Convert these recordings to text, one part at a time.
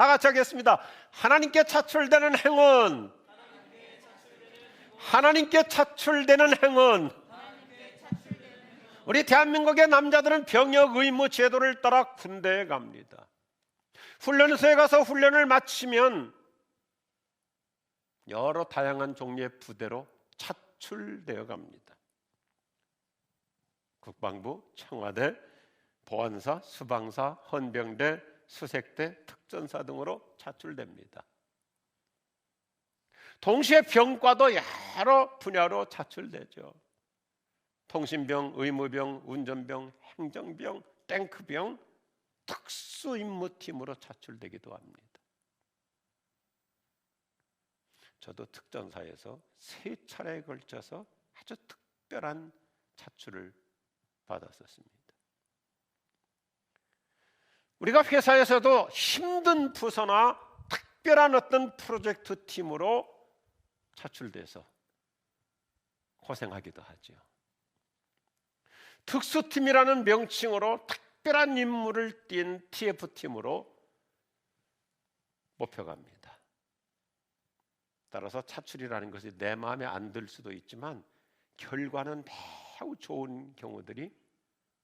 다 같이 하겠습니다. 하나님께 차출되는 행운, 하나님께 차출되는 행운. 우리 대한민국의 남자들은 병역 의무 제도를 따라 군대에 갑니다. 훈련소에 가서 훈련을 마치면 여러 다양한 종류의 부대로 차출되어 갑니다. 국방부, 청와대, 보안사, 수방사, 헌병대, 수색대, 특전사 등으로 차출됩니다. 동시에 병과도 여러 분야로 차출되죠. 통신병, 의무병, 운전병, 행정병, 탱크병, 특수임무팀으로 차출되기도 합니다. 저도 특전사에서 3차례에 걸쳐서 아주 특별한 차출을 받았었습니다. 우리가 회사에서도 힘든 부서나 특별한 어떤 프로젝트 팀으로 차출돼서 고생하기도 하죠. 특수팀이라는 명칭으로 특별한 임무를 띈 TF팀으로 뽑혀갑니다. 따라서 차출이라는 것이 내 마음에 안 들 수도 있지만 결과는 매우 좋은 경우들이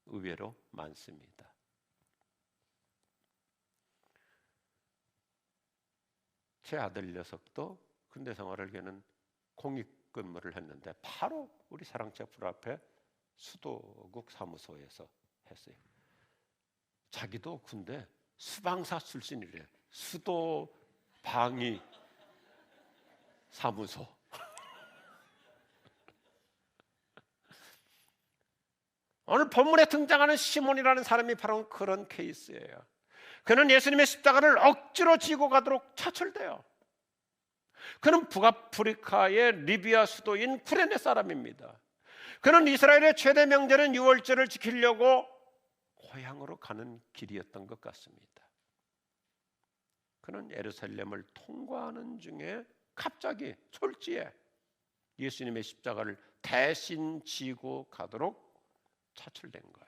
의외로 많습니다. 제 아들 녀석도 군대 생활을 걔는 공익근무를 했는데 바로 우리 사랑채 앞에 수도국 사무소에서 했어요. 자기도 군대 수방사 출신이래. 수도방위 사무소. 오늘 본문에 등장하는 시몬이라는 사람이 바로 그런 케이스예요. 그는 예수님의 십자가를 억지로 지고 가도록 차출돼요. 그는 북아프리카의 리비아 수도인 쿠레네 사람입니다. 그는 이스라엘의 최대 명절인 유월절을 지키려고 고향으로 가는 길이었던 것 같습니다. 그는 예루살렘을 통과하는 중에 갑자기 솔지에 예수님의 십자가를 대신 지고 가도록 차출된 거예요.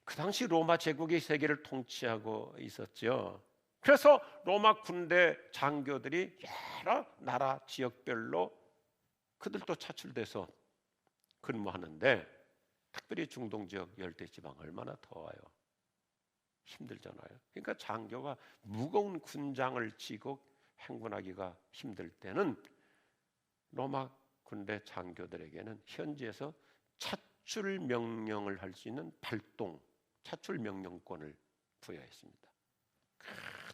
그 당시 로마 제국이 세계를 통치하고 있었죠. 그래서 로마 군대 장교들이 여러 나라 지역별로 그들도 차출돼서 근무하는데 특별히 중동 지역 열대지방 얼마나 더워요. 힘들잖아요. 그러니까 장교가 무거운 군장을 쥐고 행군하기가 힘들 때는 로마 군대 장교들에게는 현지에서 차출 명령을 할 수 있는 발동, 차출 명령권을 부여했습니다.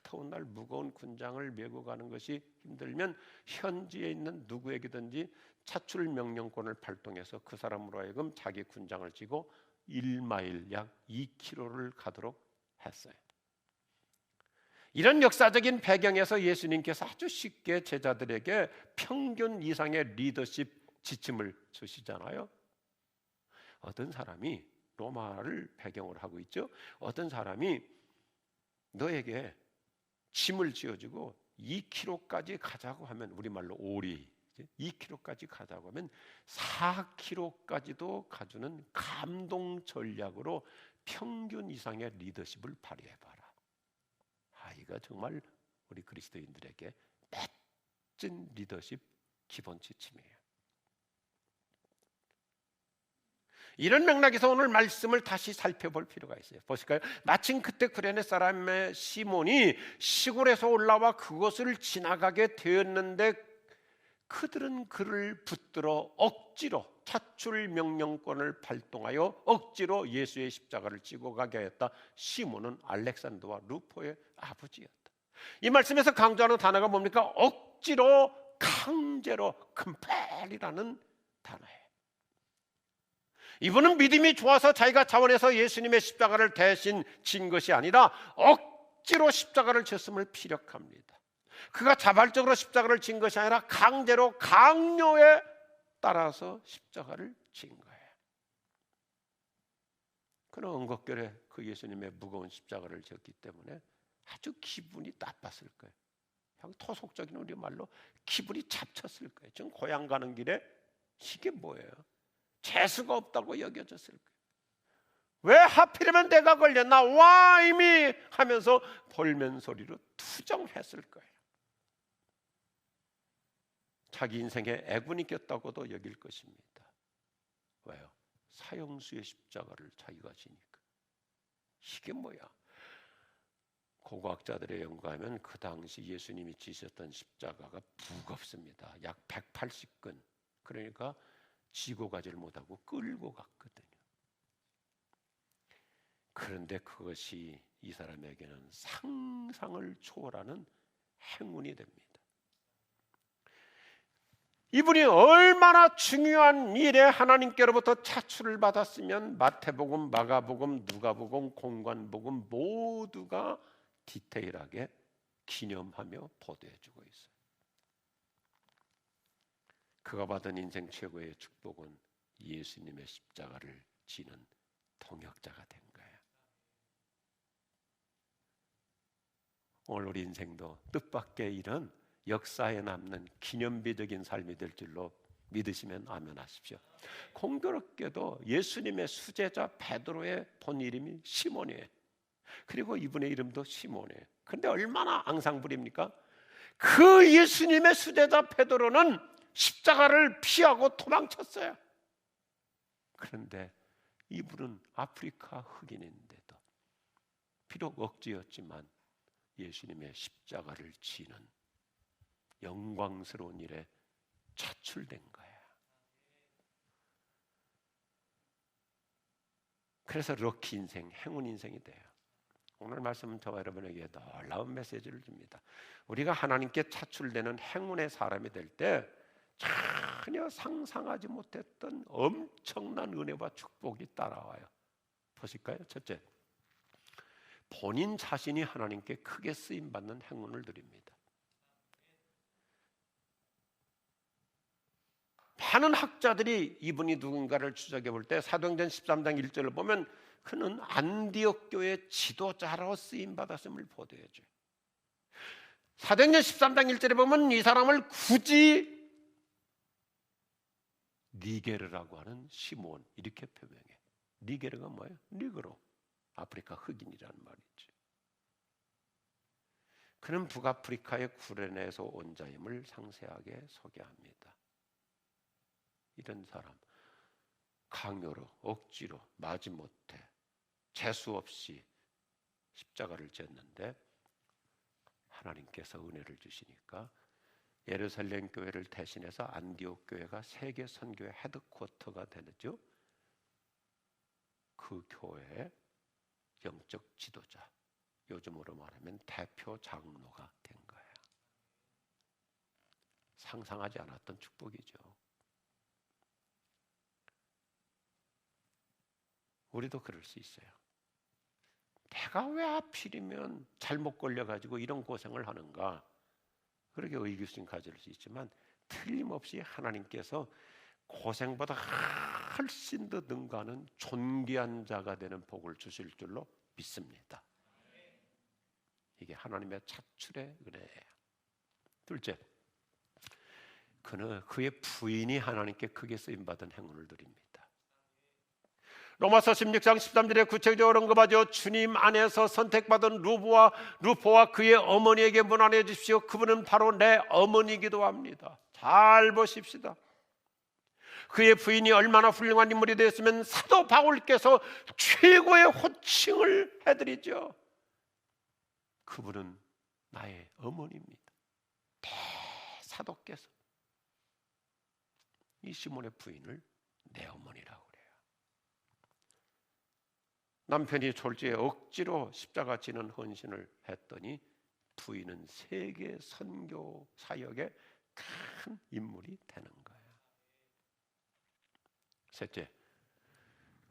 더운 날 무거운 군장을 메고 가는 것이 힘들면 현지에 있는 누구에게든지 차출 명령권을 발동해서 그 사람으로 하여금 자기 군장을 쥐고 1마일 약 2km를 가도록 했어요. 이런 역사적인 배경에서 예수님께서 아주 쉽게 제자들에게 평균 이상의 리더십 지침을 주시잖아요. 어떤 사람이 로마를 배경으로 하고 있죠. 어떤 사람이 너에게 짐을 지어주고 2km까지 가자고 하면 우리말로 오리 2km까지 가자고 하면 4km까지도 가주는 감동 전략으로 평균 이상의 리더십을 발휘해봐라. 이거 정말 우리 그리스도인들에게 멋진 리더십 기본 지침이에요. 이런 맥락에서 오늘 말씀을 다시 살펴볼 필요가 있어요. 보실까요? 마침 그때 쿠레네 사람의 시몬이 시골에서 올라와 그것을 지나가게 되었는데 그들은 그를 붙들어 억지로 차출 명령권을 발동하여 억지로 예수의 십자가를 지고 가게 했다. 시몬은 알렉산더와 루포의 아버지였다. 이 말씀에서 강조하는 단어가 뭡니까? 억지로, 강제로, 컴펠이라는 단어예요. 이분은 믿음이 좋아서 자기가 자원해서 예수님의 십자가를 대신 진 것이 아니라 억지로 십자가를 졌음을 피력합니다. 그가 자발적으로 십자가를 진 것이 아니라 강제로, 강요에 따라서 십자가를 진 거예요. 그는 엉겁결에 그 예수님의 무거운 십자가를 졌기 때문에 아주 기분이 나빴을 거예요. 토속적인 우리말로 기분이 잡쳤을 거예요. 지금 고향 가는 길에 이게 뭐예요? 재수가 없다고 여겨졌을 거예요. 왜 하필이면 내가 걸렸나? Why me? 하면서 볼멘 소리로 투정했을 거예요. 자기 인생에 애군이 꼈다고도 여길 것입니다. 왜요? 사형수의 십자가를 자기가 지니까. 이게 뭐야? 고고학자들의 연구하면 그 당시 예수님이 지셨던 십자가가 무겁습니다. 약 180근. 그러니까 지고 가지를 못하고 끌고 갔거든요. 그런데 그것이 이 사람에게는 상상을 초월하는 행운이 됩니다. 이분이 얼마나 중요한 일에 하나님께로부터 차출을 받았으면 마태복음, 마가복음, 누가복음, 공관복음 모두가 디테일하게 기념하며 보도해주고 있어요. 그가 받은 인생 최고의 축복은 예수님의 십자가를 지는 동역자가 된 거예요. 오늘 우리 인생도 뜻밖의 일은 역사에 남는 기념비적인 삶이 될 줄로 믿으시면 아멘 하십시오. 공교롭게도 예수님의 수제자 베드로의 본 이름이 시몬이에요. 그리고 이분의 이름도 시몬이에요. 그런데 얼마나 앙상블입니까? 그 예수님의 수제자 베드로는 십자가를 피하고 도망쳤어요. 그런데 이분은 아프리카 흑인인데도 비록 억지였지만 예수님의 십자가를 지는 영광스러운 일에 차출된 거예요. 그래서 럭키 인생, 행운 인생이 돼요. 오늘 말씀은 저와 여러분에게 놀라운 메시지를 줍니다. 우리가 하나님께 차출되는 행운의 사람이 될 때 전혀 상상하지 못했던 엄청난 은혜와 축복이 따라와요. 보실까요? 첫째, 본인 자신이 하나님께 크게 쓰임받는 행운을 드립니다. 많은 학자들이 이분이 누군가를 추적해 볼 때 사도행전 13장 1절을 보면 그는 안디옥 교회 지도자로 쓰임받았음을 보도해줘요. 사도행전 13장 1절에 보면 이 사람을 굳이 니게르라고 하는 시몬 이렇게 표명해. 니게르가 뭐예요? 니그로, 아프리카 흑인이라는 말이죠. 그는 북아프리카의 구레네에서 온 자임을 상세하게 소개합니다. 이런 사람 강요로 억지로 마지못해 재수 없이 십자가를 졌는데 하나님께서 은혜를 주시니까 예루살렘 교회를 대신해서 안디옥 교회가 세계 선교의 헤드쿼터가 되죠. 그 교회의 영적 지도자, 요즘으로 말하면 대표 장로가 된 거예요. 상상하지 않았던 축복이죠. 우리도 그럴 수 있어요. 내가 왜 하필이면 잘못 걸려가지고 이런 고생을 하는가? 그렇게 의구심 가질 수 있지만 틀림없이 하나님께서 고생보다 훨씬 더 능가하는 존귀한 자가 되는 복을 주실 줄로 믿습니다. 이게 하나님의 차출의 은혜예요. 둘째, 그의 부인이 하나님께 크게 쓰임받은 행운을 드립니다. 로마서 16장 13절에 구체적으로 언급하죠. 주님 안에서 선택받은 루포와 그의 어머니에게 문안해 주십시오. 그분은 바로 내 어머니이기도 합니다. 잘 보십시다. 그의 부인이 얼마나 훌륭한 인물이 되었으면 사도 바울께서 최고의 호칭을 해드리죠. 그분은 나의 어머니입니다. 대사도께서 이 시몬의 부인을 내 어머니라고 그래요. 남편이 졸지에 억지로 십자가 지는 헌신을 했더니 부인은 세계 선교 사역의 큰 인물이 되는 거예요. 셋째,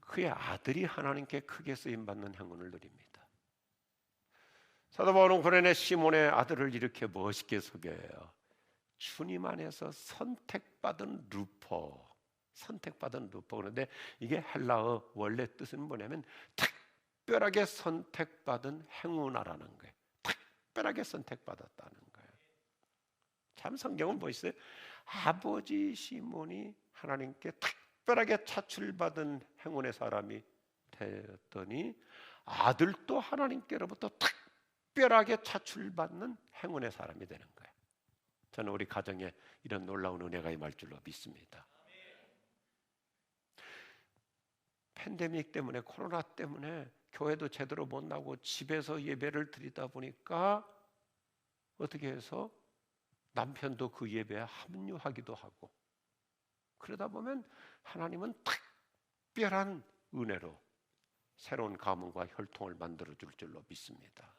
그의 아들이 하나님께 크게 쓰임받는 행운을 누립니다. 사도 바울은 구레네 시몬의 아들을 이렇게 멋있게 소개해요. 주님 안에서 선택받은 루포. 그런데 이게 헬라어 원래 뜻은 뭐냐면 특별하게 선택받은 행운아라는 거예요. 특별하게 선택받았다는 거예요. 참 성경은 뭐 있어요? 아버지 시몬이 하나님께 특별하게 차출받은 행운의 사람이 되었더니 아들도 하나님께로부터 특별하게 차출받는 행운의 사람이 되는 거예요. 저는 우리 가정에 이런 놀라운 은혜가 임할 줄로 믿습니다. 팬데믹 때문에, 코로나 때문에 교회도 제대로 못 나오고 집에서 예배를 드리다 보니까 어떻게 해서 남편도 그 예배에 합류하기도 하고, 그러다 보면 하나님은 특별한 은혜로 새로운 가문과 혈통을 만들어줄 줄로 믿습니다.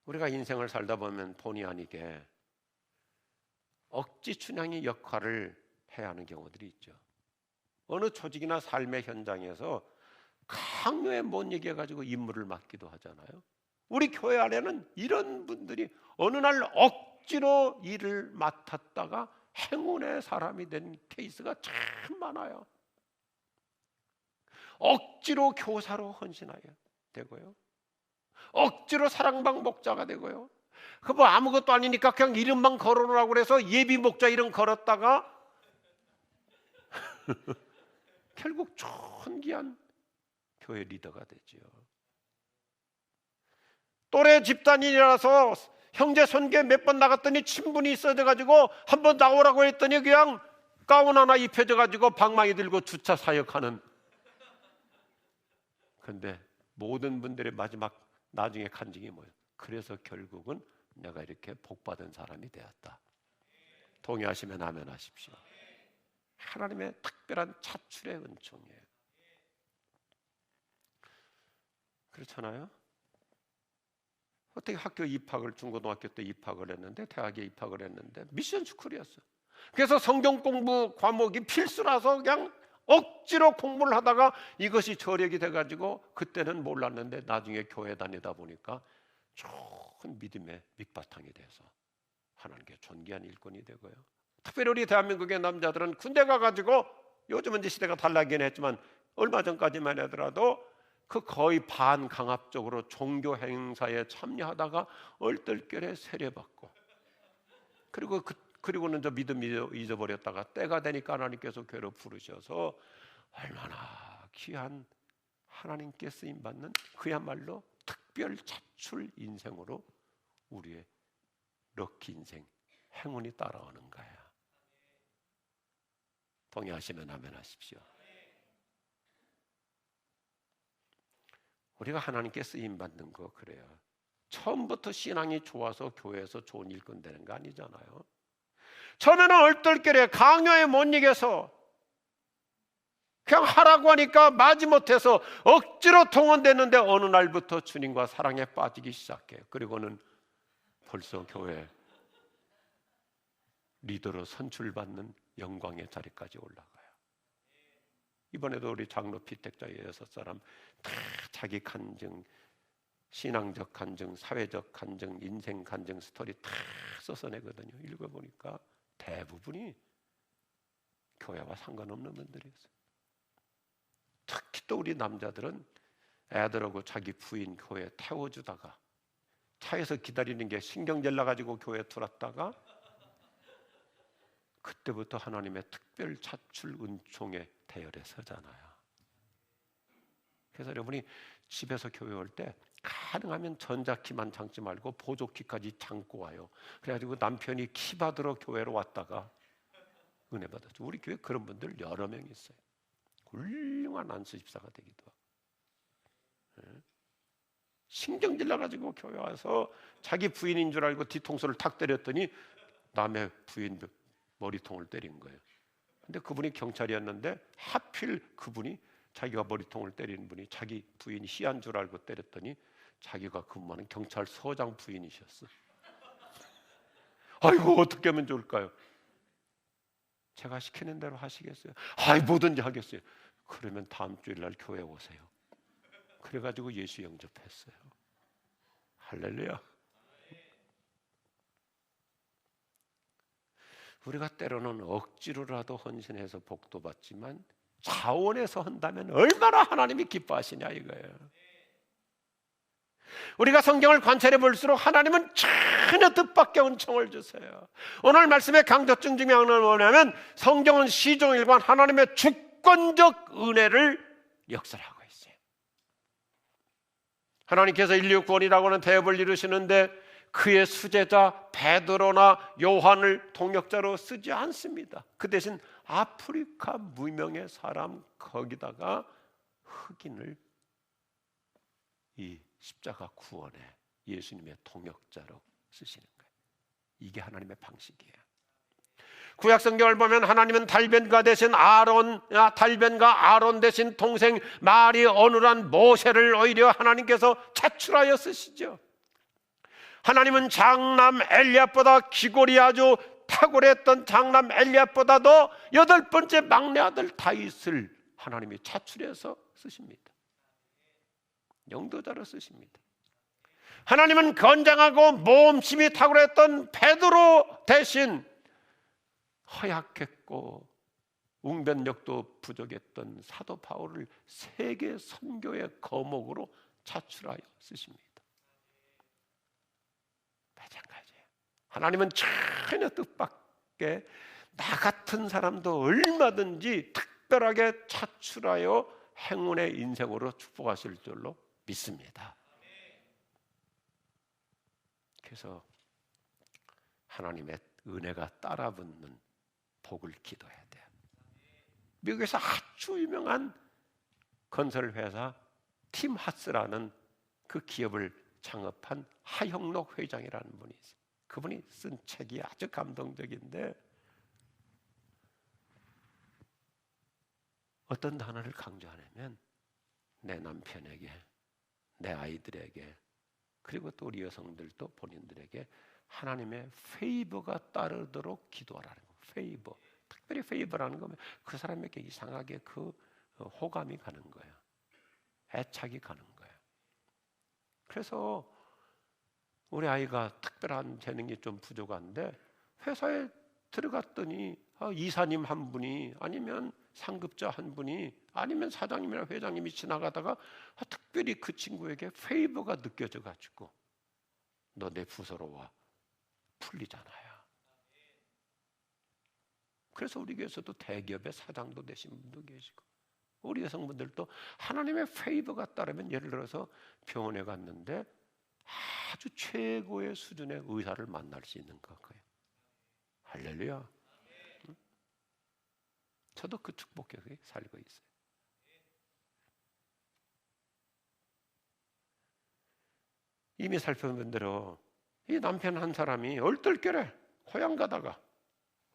우리가 인생을 살다 보면 본의 아니게 억지 춘향의 역할을 해야 하는 경우들이 있죠. 어느 조직이나 삶의 현장에서 강요에 못 얘기해가지고 임무를 맡기도 하잖아요. 우리 교회 안에는 이런 분들이 어느 날 억지로 일을 맡았다가 행운의 사람이 된 케이스가 참 많아요. 억지로 교사로 헌신하게 되고요, 억지로 사랑방 목자가 되고요, 그 뭐 아무것도 아니니까 그냥 이름만 걸어놓으라고 그래서 예비 목자 이름 걸었다가 결국 존귀한 교회 리더가 되지요. 또래 집단이라서 형제 손계 몇 번 나갔더니 친분이 있어져가지고 한 번 나오라고 했더니 그냥 가운 하나 입혀져가지고 방망이 들고 주차 사역하는. 그런데 모든 분들의 마지막 나중에 간증이 뭐예요? 그래서 결국은 내가 이렇게 복받은 사람이 되었다. 동의하시면 아멘 하십시오. 하나님의 특별한 차출의 은총이에요. 그렇잖아요? 어떻게 학교 입학을, 중고등학교 때 입학을 했는데, 대학에 입학을 했는데 미션 스쿨이었어요. 그래서 성경 공부 과목이 필수라서 그냥 억지로 공부를 하다가 이것이 저력이 돼가지고 그때는 몰랐는데 나중에 교회 다니다 보니까 좋은 믿음의 밑바탕이 돼서 하나님께 존귀한 일꾼이 되고요. 특별히 우리 대한민국의 남자들은 군대 가가지고, 요즘은 이제 시대가 달라지긴 했지만 얼마 전까지만 하더라도 그 거의 반강압적으로 종교 행사에 참여하다가 얼떨결에 세례받고, 그리고는 저 믿음 잊어버렸다가 때가 되니까 하나님께서 교회로 부르셔서 얼마나 귀한 하나님께 쓰임받는 그야말로 특별 차출 인생으로 우리의 럭키 인생, 행운이 따라오는 거예요. 동의하시면 아멘 하십시오. 우리가 하나님께 쓰임받는 거, 그래요. 처음부터 신앙이 좋아서 교회에서 좋은 일꾼 되는 거 아니잖아요. 처음에는 얼떨결에 강요에 못 이겨서 그냥 하라고 하니까 마지못해서 억지로 통원됐는데 어느 날부터 주님과 사랑에 빠지기 시작해요. 그리고는 벌써 교회 리더로 선출받는 영광의 자리까지 올라가요. 이번에도 우리 장로 피택자의 6사람 다 자기 간증, 신앙적 간증, 사회적 간증, 인생 간증 스토리 다 써서 내거든요. 읽어보니까 대부분이 교회와 상관없는 분들이었어요. 특히 또 우리 남자들은 애들하고 자기 부인 교회에 태워주다가 차에서 기다리는 게 신경질 나가지고 교회에 들어왔다가 그때부터 하나님의 특별 차출 은총의 대열에 서잖아요. 그래서 여러분이 집에서 교회 올 때 가능하면 전자키만 장지 말고 보조키까지 장고 와요. 그래가지고 남편이 키 받으러 교회로 왔다가 은혜 받았죠. 우리 교회 그런 분들 여러 명 있어요. 훌륭한 안수 집사가 되기도 하고, 신경질 나가지고 교회 와서 자기 부인인 줄 알고 뒤통수를 탁 때렸더니 남의 부인 머리통을 때린 거예요. 근데 그분이 경찰이었는데 하필 그분이, 자기가 머리통을 때리는 분이 자기 부인이 시한 줄 알고 때렸더니 자기가 근무하는 경찰서장 부인이셨어. 아이고, 어떻게 하면 좋을까요? 제가 시키는 대로 하시겠어요? 아이, 뭐든지 하겠어요. 그러면 다음 주일날 교회 오세요. 그래가지고 예수 영접했어요. 할렐루야. 우리가 때로는 억지로라도 헌신해서 복도 받지만 자원해서 한다면 얼마나 하나님이 기뻐하시냐 이거예요. 우리가 성경을 관찰해 볼수록 하나님은 전혀 뜻밖의 은총을 주세요. 오늘 말씀의 강조점 중에 하나는 뭐냐면 성경은 시종일관 하나님의 주권 주권적 은혜를 역설하고 있어요. 하나님께서 인류 구원이라고 하는 대업을 이루시는데 그의 수제자 베드로나 요한을 동역자로 쓰지 않습니다. 그 대신 아프리카 무명의 사람 거기다가 흑인을 이 십자가 구원에 예수님의 동역자로 쓰시는 거예요. 이게 하나님의 방식이에요. 구약 성경을 보면 하나님은 달변가 대신 달변가 아론 대신 동생 말이 어눌한 모세를 오히려 하나님께서 차출하여 쓰시죠. 하나님은 장남 엘리압보다 기골이 아주 탁월했던 장남 엘리압보다도 8번째 막내 아들 다윗을 하나님이 차출해서 쓰십니다. 영도자로 쓰십니다. 하나님은 건장하고 모험심이 탁월했던 베드로 대신 허약했고 웅변력도 부족했던 사도 바울을 세계 선교의 거목으로 차출하여 쓰십니다. 마찬가지예요. 하나님은 전혀 뜻밖의 나 같은 사람도 얼마든지 특별하게 차출하여 행운의 인생으로 축복하실 줄로 믿습니다. 그래서 하나님의 은혜가 따라붙는 복을 기도해야 돼요. 미국에서 아주 유명한 건설회사 팀 하스라는 그 기업을 창업한 하형록 회장이라는 분이 있어요. 그분이 쓴 책이 아주 감동적인데 어떤 단어를 강조하냐면 내 남편에게, 내 아이들에게, 그리고 또 우리 여성들도 본인들에게 하나님의 페이버가 따르도록 기도하라는 거예요. 페이버, 특별히 페이버라는 거면 그 사람에게 이상하게 그 호감이 가는 거예요. 애착이 가는 거예요. 그래서 우리 아이가 특별한 재능이 좀 부족한데 회사에 들어갔더니 이사님 한 분이 아니면 상급자 한 분이 아니면 사장님이나 회장님이 지나가다가 특별히 그 친구에게 페이버가 느껴져 가지고 너 내 부서로 와 풀리잖아요. 그래서 우리 교회에서도 대기업의 사장도 되신 분도 계시고 우리 여성분들도 하나님의 페이버가 따르면 예를 들어서 병원에 갔는데 아주 최고의 수준의 의사를 만날 수 있는 거예요. 할렐루야. 저도 그 축복 속에 살고 있어요. 이미 살펴본 대로 이 남편 한 사람이 얼떨결에 고향 가다가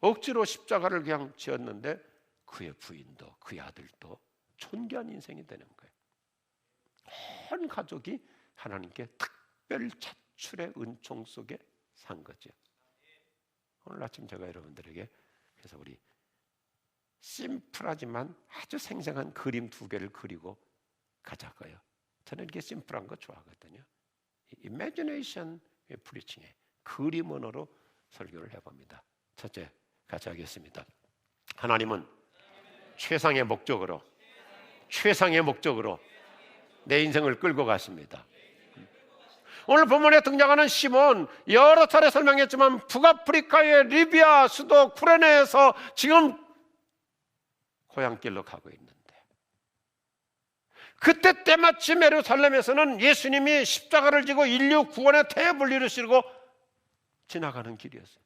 억지로 십자가를 그냥 지었는데 그의 부인도 그의 아들도 존귀한 인생이 되는 거예요. 온 가족이 하나님께 특별 차출의 은총 속에 산 거죠. 오늘 아침 제가 여러분들에게 그래서 우리 심플하지만 아주 생생한 그림 2개를 그리고 가자고요. 저는 이렇게 심플한 거 좋아하거든요. 이미지네이션 프리칭에 그림 언어로 설교를 해봅니다. 첫째, 같이 하겠습니다. 하나님은 최상의 목적으로 내 인생을 끌고 가십니다. 오늘 본문에 등장하는 시몬, 여러 차례 설명했지만 북아프리카의 리비아 수도 쿠레네에서 지금 고향길로 가고 있는데 그때 때마침 예루살렘에서는 예수님이 십자가를 지고 인류 구원의 태엽을 이루시고 지나가는 길이었어요.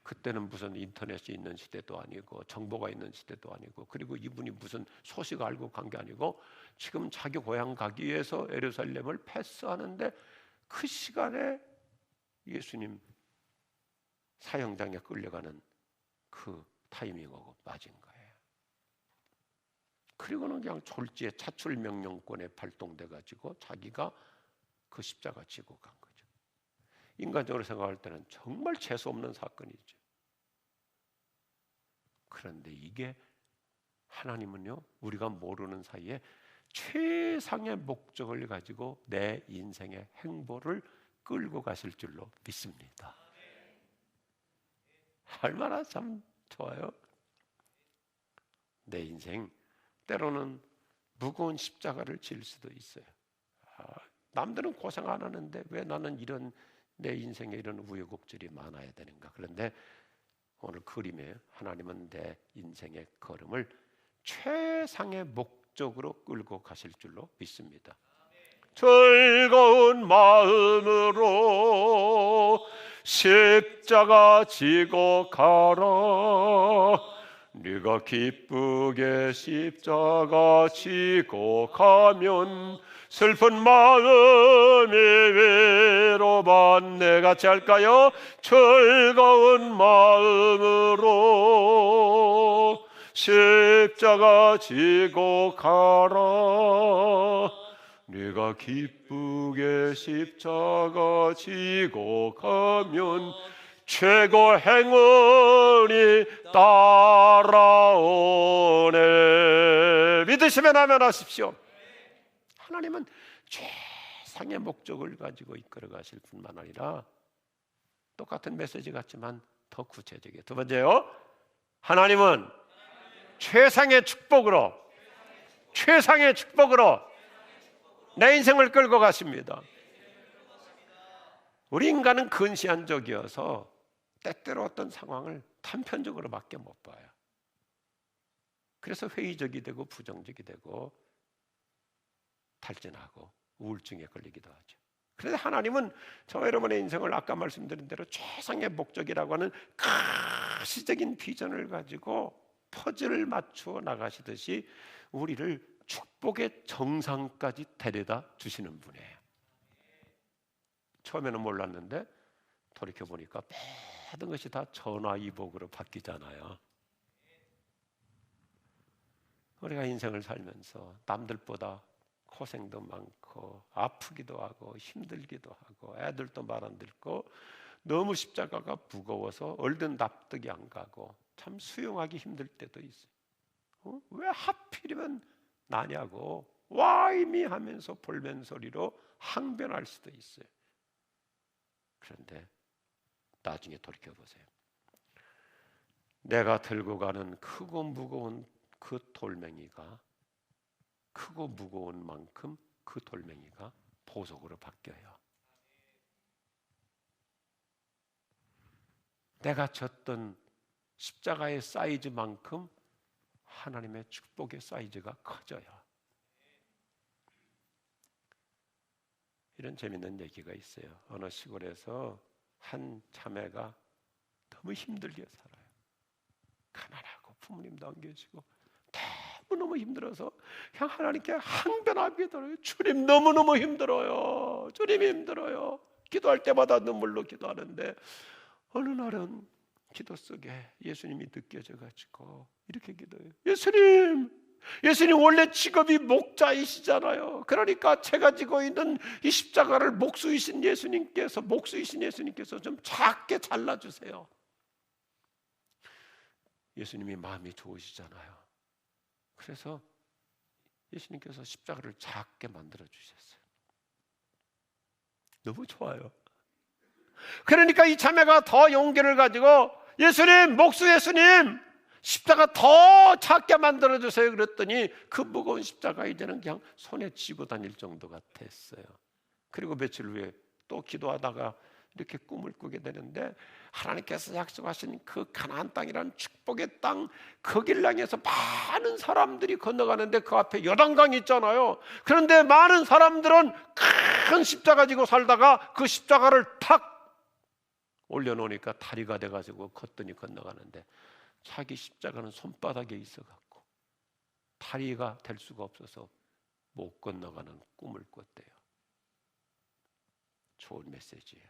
그때는 무슨 인터넷이 있는 시대도 아니고 정보가 있는 시대도 아니고 그리고 이분이 무슨 소식을 알고 간 게 아니고 지금 자기 고향 가기 위해서 예루살렘을 패스하는데 그 시간에 예수님 사형장에 끌려가는 그 타이밍하고 맞은 거예요. 그리고는 그냥 졸지에 차출 명령권에 발동돼 가지고 자기가 그 십자가 지고 간 거죠. 인간적으로 생각할 때는 정말 재수 없는 사건이죠. 그런데 이게 하나님은요 우리가 모르는 사이에 최상의 목적을 가지고 내 인생의 행보를 끌고 가실 줄로 믿습니다. 얼마나 참 좋아요. 내 인생 때로는 무거운 십자가를 질 수도 있어요. 남들은 고생 안 하는데 왜 나는 이런 내 인생에 이런 우여곡절이 많아야 되는가. 그런데 오늘 그림에 하나님은 내 인생의 걸음을 최상의 목적으로 끌고 가실 줄로 믿습니다. 즐거운 마음으로 십자가 지고 가라. 네가 기쁘게 십자가 지고 가면 슬픈 마음이 위로받네. 같이 할까요? 즐거운 마음으로 십자가 지고 가라. 네가 기쁘게 십자가 지고 가면 최고 행운이 따라오네. 믿으시면 아멘 하십시오. 하나님은 최상의 목적을 가지고 이끌어 가실 뿐만 아니라 똑같은 메시지 같지만 더 구체적이에요. 두 번째요, 하나님은 최상의 축복으로 내 인생을 끌고 가십니다. 우리 인간은 근시안적이어서 때때로 어떤 상황을 단편적으로밖에 못 봐요. 그래서 회의적이 되고 부정적이 되고 탈진하고 우울증에 걸리기도 하죠. 그런데 하나님은 저와 여러분의 인생을 아까 말씀드린 대로 최상의 목적이라고 하는 가시적인 비전을 가지고 퍼즐을 맞추어 나가시듯이 우리를 축복의 정상까지 데려다 주시는 분이에요. 처음에는 몰랐는데 돌이켜보니까 모든 것이 다 전화위복으로 바뀌잖아요. 우리가 인생을 살면서 남들보다 고생도 많고 아프기도 하고 힘들기도 하고 애들도 말 안 듣고 너무 십자가가 무거워서 얼른 납득이 안 가고 참 수용하기 힘들 때도 있어요. 왜 하필이면 나냐고 와이미 하면서 볼멘 소리로 항변할 수도 있어요. 그런데 나중에 돌이켜보세요. 내가 들고 가는 크고 무거운 그 돌멩이가 크고 무거운 만큼 그 돌멩이가 보석으로 바뀌어요. 내가 졌던 십자가의 사이즈만큼 하나님의 축복의 사이즈가 커져요. 이런 재밌는 얘기가 있어요. 어느 시골에서 한 자매가 너무 힘들게 살아요. 가난하고 부모님도 안 계시고 너무너무 힘들어서 그냥 하나님께 항변하게 들어요. 주님 너무너무 힘들어요. 주님 힘들어요. 기도할 때마다 눈물로 기도하는데 어느 날은 기도 속에 예수님이 느껴져가지고 이렇게 기도해요. 예수님 원래 직업이 목자이시잖아요. 그러니까 제가 지고 있는 이 십자가를 목수이신 예수님께서 좀 작게 잘라주세요. 예수님이 마음이 좋으시잖아요. 그래서 예수님께서 십자가를 작게 만들어 주셨어요. 너무 좋아요. 그러니까 이 자매가 더 용기를 가지고 예수님, 목수 예수님, 십자가 더 작게 만들어 주세요. 그랬더니 그 무거운 십자가 이제는 그냥 손에 쥐고 다닐 정도가 됐어요. 그리고 며칠 후에 또 기도하다가 이렇게 꿈을 꾸게 되는데 하나님께서 약속하신 그 가나안 땅이라는 축복의 땅, 거기를 향해서 많은 사람들이 건너가는데 그 앞에 요단강이 있잖아요. 그런데 많은 사람들은 큰 십자가 지고 살다가 그 십자가를 탁 올려놓으니까 다리가 돼가지고 걷더니 건너가는데 자기 십자가는 손바닥에 있어갖고 다리가 될 수가 없어서 못 건너가는 꿈을 꿨대요. 좋은 메시지예요.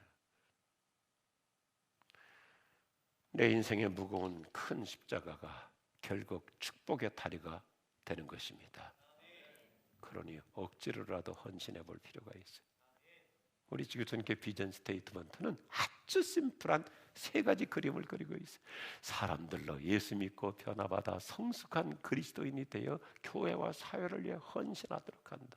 내 인생의 무거운 큰 십자가가 결국 축복의 다리가 되는 것입니다. 그러니 억지로라도 헌신해 볼 필요가 있어요. 우리 지구촌교회 비전 스테이트먼트는 아주 심플한 세 가지 그림을 그리고 있어요. 사람들로 예수 믿고 변화받아 성숙한 그리스도인이 되어 교회와 사회를 위해 헌신하도록 한다.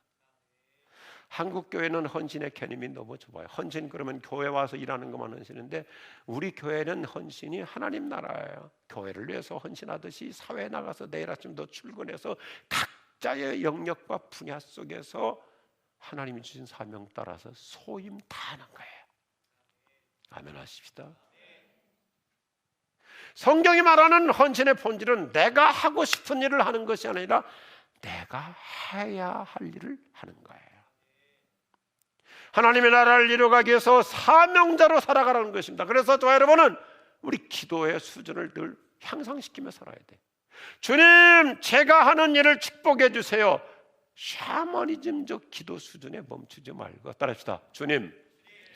한국 교회는 헌신의 개념이 너무 좁아요. 헌신 그러면 교회 와서 일하는 것만 헌신인데 우리 교회는 헌신이 하나님 나라예요. 교회를 위해서 헌신하듯이 사회에 나가서 내일 아침도 출근해서 각자의 영역과 분야 속에서 하나님이 주신 사명 따라서 소임 다하는 거예요. 아멘 하십시다. 성경이 말하는 헌신의 본질은 내가 하고 싶은 일을 하는 것이 아니라 내가 해야 할 일을 하는 거예요. 하나님의 나라를 이루어가기 위해서 사명자로 살아가라는 것입니다. 그래서 저와 여러분은 우리 기도의 수준을 늘 향상시키며 살아야 돼. 주님, 제가 하는 일을 축복해 주세요. 샤머니즘적 기도 수준에 멈추지 말고 따라합시다. 주님,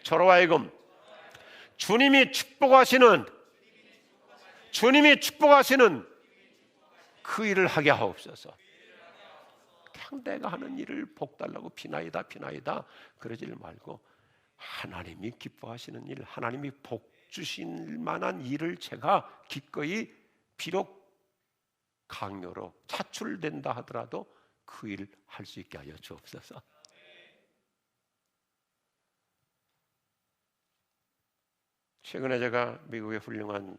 저로 하여금 주님이 축복하시는 그 일을 하게 하옵소서. 그냥 내가 하는 일을 복달라고 비나이다 그러질 말고 하나님이 기뻐하시는 일, 하나님이 복 주실 만한 일을 제가 기꺼이 비록 강요로 차출된다 하더라도 그 일을 할 수 있게 하여 주옵소서. 최근에 제가 미국의 훌륭한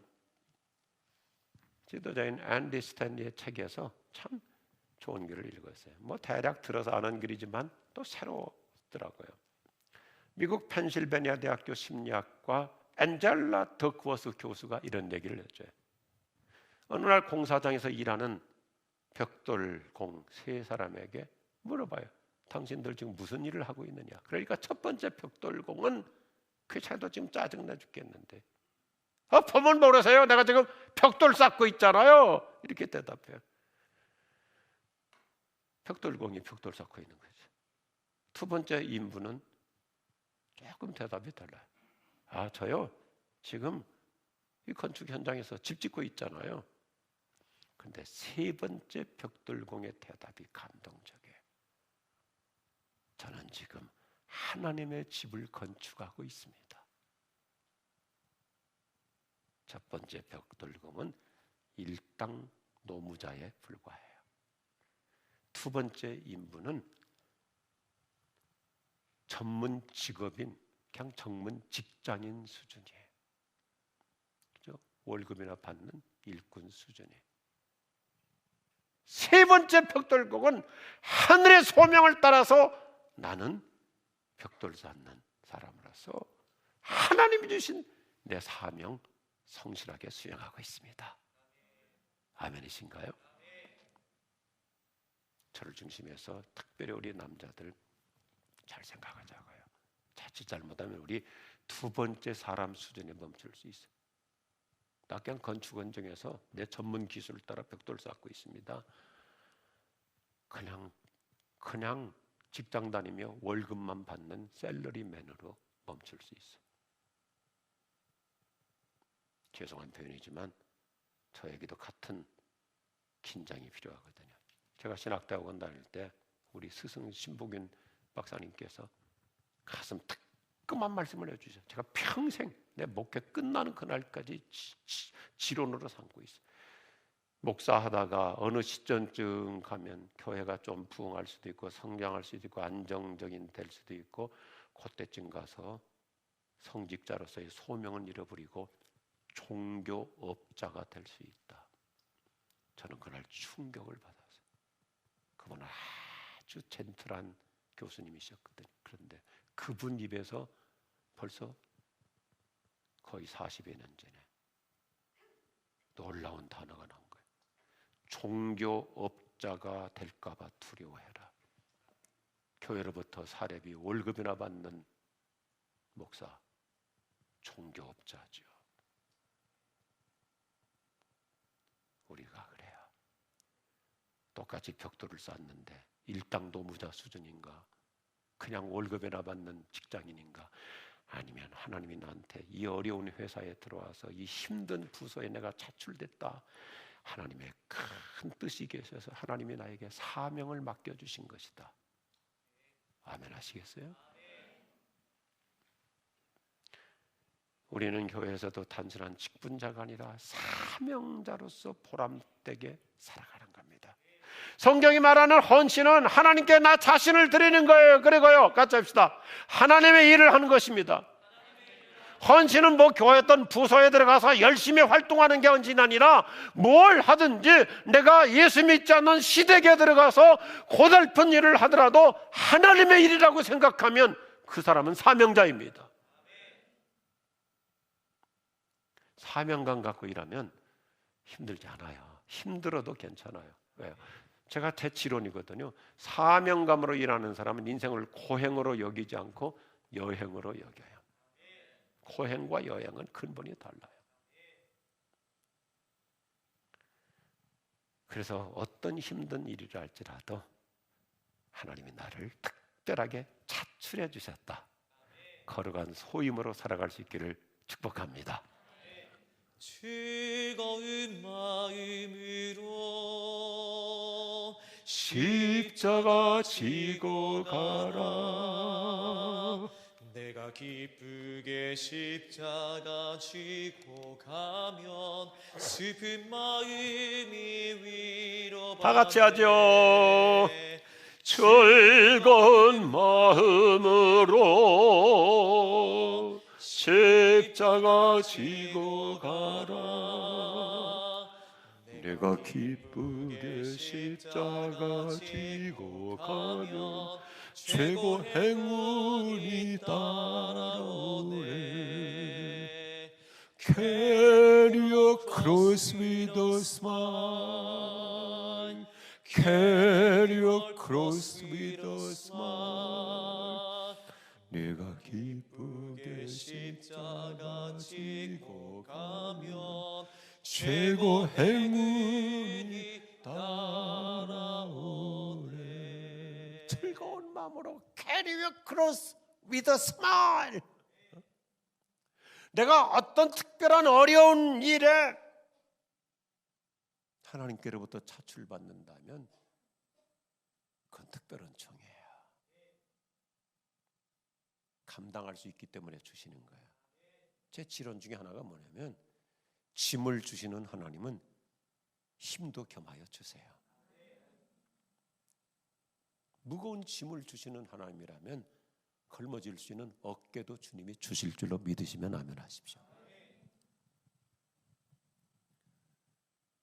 지도자인 앤디 스탠리의 책에서 참 좋은 글을 읽었어요. 뭐 대략 들어서 아는 글이지만 또 새롭더라고요. 미국 펜실베니아 대학교 심리학과 앤젤라 덕워스 교수가 이런 얘기를 했죠. 어느 날 공사장에서 일하는 벽돌공 세 사람에게 물어봐요. 당신들 지금 무슨 일을 하고 있느냐? 그러니까 첫 번째 벽돌공은 그 차도 지금 짜증나 죽겠는데 보면 모르세요? 내가 지금 벽돌 쌓고 있잖아요. 이렇게 대답해요. 벽돌공이 벽돌 쌓고 있는 거죠. 두 번째 인부는 조금 대답이 달라요. 아, 저요? 지금 이 건축 현장에서 집 짓고 있잖아요. 그런데 세 번째 벽돌공의 대답이 감동적이에요. 저는 지금 하나님의 집을 건축하고 있습니다. 첫 번째 벽돌공은 일당 노무자에 불과해요. 두 번째 인부는 전문 직업인 그냥 전문 직장인 수준이에요. 그죠? 월급이나 받는 일꾼 수준이에요. 세 번째 벽돌공은 하늘의 소명을 따라서 나는 벽돌 쌓는 사람으로서 하나님이 주신 내 사명 성실하게 수행하고 있습니다. 아멘이신가요? 저를 중심해서 특별히 우리 남자들 잘 생각하자고요. 자칫 잘못하면 우리 두 번째 사람 수준에 멈출 수 있어요. 나 그냥 건축 현장에서 내 전문 기술을 따라 벽돌 쌓고 있습니다. 그냥 직장 다니며 월급만 받는 샐러리맨으로 멈출 수 있어요. 죄송한 표현이지만 저에게도 같은 긴장이 필요하거든요. 제가 신학대학원 다닐 때 우리 스승 신복윤 박사님께서 가슴 뜨끔한 말씀을 해주셨어요. 제가 평생 내 목회 끝나는 그날까지 지론으로 삼고 있어요. 목사하다가 어느 시점쯤 가면 교회가 좀 부흥할 수도 있고 성장할 수도 있고 안정적인 될 수도 있고 그때쯤 가서 성직자로서의 소명을 잃어버리고 종교업자가 될 수 있다. 저는 그날 충격을 받았어요. 그분은 아주 젠틀한 교수님이셨거든요. 그런데 그분 입에서 벌써 거의 40여 년 전에 놀라운 단어가 나온 거예요. 종교업자가 될까 봐 두려워해라. 교회로부터 사례비 월급이나 받는 목사, 종교업자죠. 우리가 그래요. 똑같이 벽돌을 쌓는데 일당 노무자 수준인가? 그냥 월급이나 받는 직장인인가? 아니면 하나님이 나한테 이 어려운 회사에 들어와서 이 힘든 부서에 내가 차출됐다. 하나님의 큰 뜻이 계셔서 하나님이 나에게 사명을 맡겨주신 것이다. 아멘 하시겠어요? 우리는 교회에서도 단순한 직분자가 아니라 사명자로서 보람되게 살아가는 겁니다. 성경이 말하는 헌신은 하나님께 나 자신을 드리는 거예요. 그리고요, 같이 합시다. 하나님의 일을 하는 것입니다. 헌신은 뭐 교회 어떤 부서에 들어가서 열심히 활동하는 게 헌신이 아니라 뭘 하든지 내가 예수 믿지 않는 시댁에 들어가서 고달픈 일을 하더라도 하나님의 일이라고 생각하면 그 사람은 사명자입니다. 사명감 갖고 일하면 힘들지 않아요. 힘들어도 괜찮아요. 왜요? 제가 대치론이거든요. 사명감으로 일하는 사람은 인생을 고행으로 여기지 않고 여행으로 여겨요. 고행과 여행은 근본이 달라요. 그래서 어떤 힘든 일이라 할지라도 하나님이 나를 특별하게 차출해 주셨다. 거룩한 소임으로 살아갈 수 있기를 축복합니다. 즐거운 마음으로 십자가 지고 가라. 내가 기쁘게 십자가 지고 가면 슬픈 마음이 위로받네. 다 같이 하죠. 즐거운 마음으로 십자가 지고 가라. 내가 기쁘게 십자가 지고 가면 최고 행운이 따라오네. Carry your cross with a smile. Carry your cross with a smile. 내가 기쁘게 십자가 지고 가면 최고 행운이 따라오네. 즐거운 마음으로 Carry your cross with a smile. 내가 어떤 특별한 어려운 일에 하나님께로부터 차출받는다면 그건 특별한 총이에요. 감당할 수 있기 때문에 주시는 거예요. 제 지론 중에 하나가 뭐냐면 짐을 주시는 하나님은 힘도 겸하여 주세요. 무거운 짐을 주시는 하나님이라면 걸머질 수 있는 어깨도 주님이 주실 줄로 믿으시면 아멘 하십시오.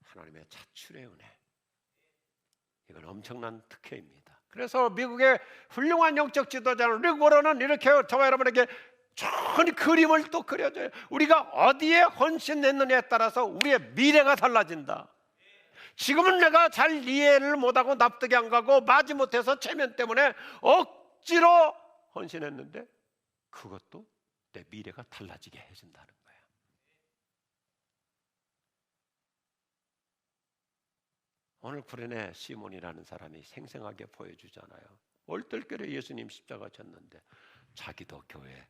하나님의 차출의 은혜, 이건 엄청난 특혜입니다. 그래서 미국의 훌륭한 영적 지도자는 릭 워런은 이렇게 저와 여러분에게 좋은 그림을 또 그려줘요. 우리가 어디에 헌신했느냐에 따라서 우리의 미래가 달라진다. 지금은 내가 잘 이해를 못하고 납득이 안 가고 마지못해서 체면 때문에 억지로 헌신했는데 그것도 내 미래가 달라지게 해준다는 거예요. 오늘 구레네 시몬이라는 사람이 생생하게 보여주잖아요. 얼떨결에 예수님 십자가 졌는데 자기도 교회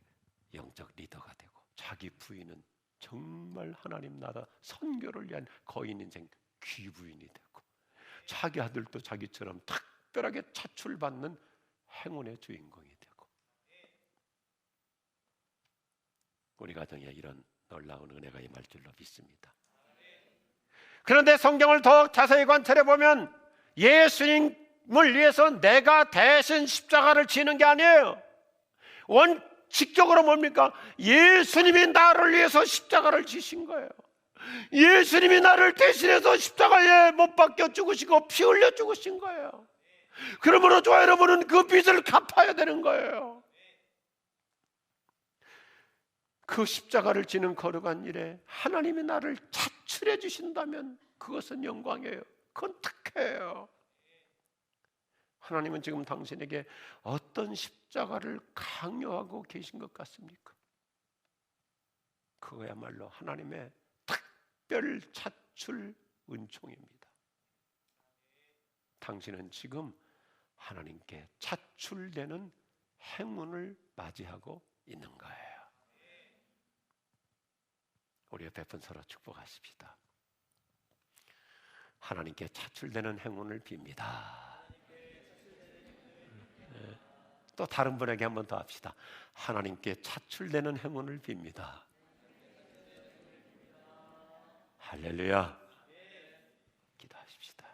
영적 리더가 되고 자기 부인은 정말 하나님 나라 선교를 위한 거인 인생 귀부인이 되고 자기 아들도 자기처럼 특별하게 차출받는 행운의 주인공이 되고 우리 가정에 이런 놀라운 은혜가 임할 줄로 믿습니다. 그런데 성경을 더 자세히 관찰해 보면 예수님을 위해서 내가 대신 십자가를 지는 게 아니에요. 원칙적으로 뭡니까? 예수님이 나를 위해서 십자가를 지신 거예요. 예수님이 나를 대신해서 십자가에 못 박혀 죽으시고 피 흘려 죽으신 거예요. 그러므로 저와 여러분은 그 빚을 갚아야 되는 거예요. 그 십자가를 지는 거룩한 일에 하나님이 나를 차출해 주신다면 그것은 영광이에요. 그건 특혜예요. 하나님은 지금 당신에게 어떤 십자가를 강요하고 계신 것 같습니까? 그거야말로 하나님의 특별 차출 은총입니다. 당신은 지금 하나님께 차출되는 행운을 맞이하고 있는 거예요. 우리 옆에 분 서로 축복하십시다. 하나님께 차출되는 행운을 빕니다. 또 다른 분에게 한 번 더 합시다. 하나님께 차출되는 행운을 빕니다. 할렐루야. 기도하십시다.